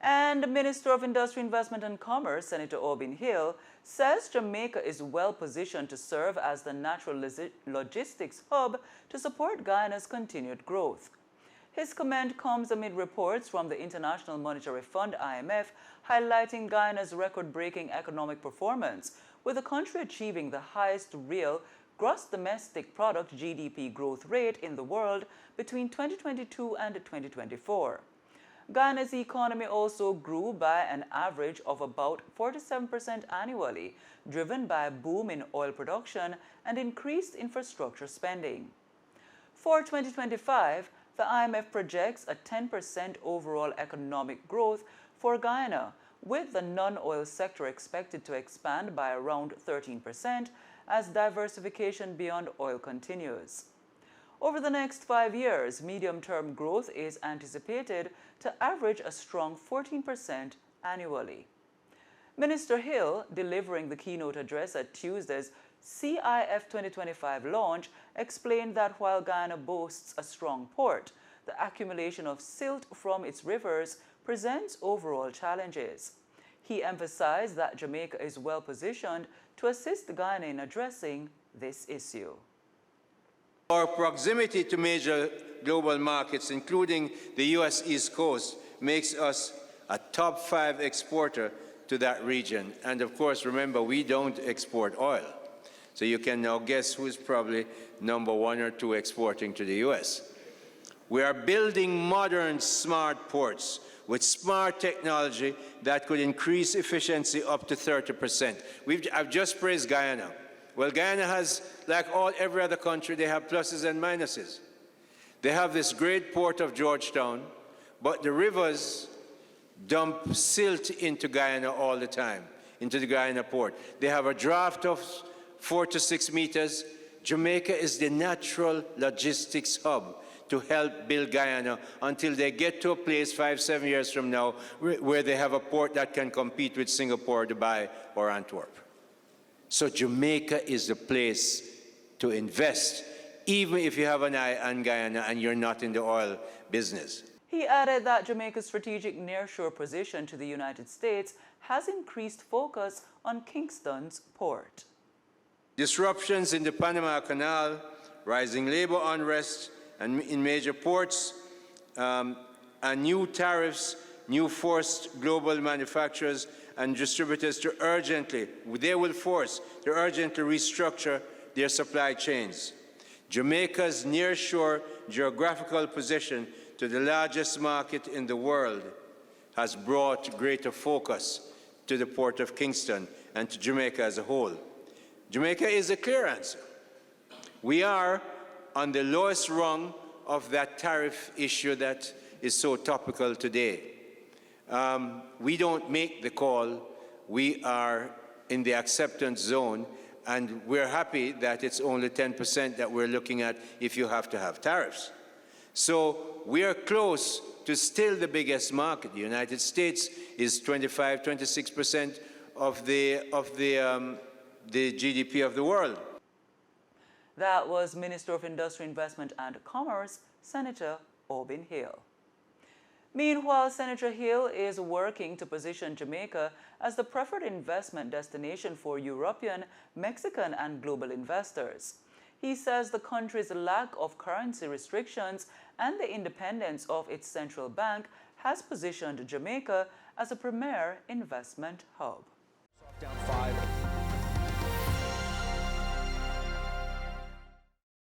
And the Minister of Industry, Investment and Commerce, Senator Aubin Hill, says Jamaica is well positioned to serve as the natural logistics hub to support Guyana's continued growth. His comment comes amid reports from the International Monetary Fund, IMF, highlighting Guyana's record-breaking economic performance, with the country achieving the highest real gross domestic product GDP growth rate in the world between 2022 and 2024. Guyana's economy also grew by an average of about 47% annually, driven by a boom in oil production and increased infrastructure spending. For 2025, the IMF projects a 10% overall economic growth for Guyana, with the non-oil sector expected to expand by around 13% as diversification beyond oil continues. Over the next 5 years, medium-term growth is anticipated to average a strong 14% annually. Minister Hill, delivering the keynote address at Tuesday's CIF 2025 launch, explained that while Guyana boasts a strong port, the accumulation of silt from its rivers presents overall challenges. He emphasized that Jamaica is well positioned to assist Guyana in addressing this issue. Our proximity to major global markets, including the U.S. East Coast, makes us a top 5 exporter to that region. And of course, remember, we don't export oil. So you can now guess who's probably number 1 or 2 exporting to the U.S. We are building modern, smart ports with smart technology that could increase efficiency up to 30%. I've just praised Guyana. Well, Guyana has, like every other country, they have pluses and minuses. They have this great port of Georgetown, but the rivers dump silt into Guyana all the time, into the Guyana port. They have a draft of 4 to 6 meters. Jamaica is the natural logistics hub to help build Guyana until they get to a place 5, 7 years from now where they have a port that can compete with Singapore, Dubai, or Antwerp. So Jamaica is the place to invest, even if you have an eye on Guyana and you're not in the oil business. He added that Jamaica's strategic nearshore position to the United States has increased focus on Kingston's port. Disruptions in the Panama Canal, rising labor unrest and in major ports, and new tariffs, new forced global manufacturers and distributors to urgently restructure their supply chains. Jamaica's nearshore geographical position to the largest market in the world has brought greater focus to the Port of Kingston and to Jamaica as a whole. Jamaica is a clear answer. We are on the lowest rung of that tariff issue that is so topical today. We don't make the call. We are in the acceptance zone, and we're happy that it's only 10% that we're looking at if you have to have tariffs. So we are close to still the biggest market. The United States is 25, 26% of the GDP of the world. That was Minister of Industry, Investment and Commerce, Senator Aubin Hill. Meanwhile, Senator Hill is working to position Jamaica as the preferred investment destination for European, Mexican, and global investors. He says the country's lack of currency restrictions and the independence of its central bank has positioned Jamaica as a premier investment hub.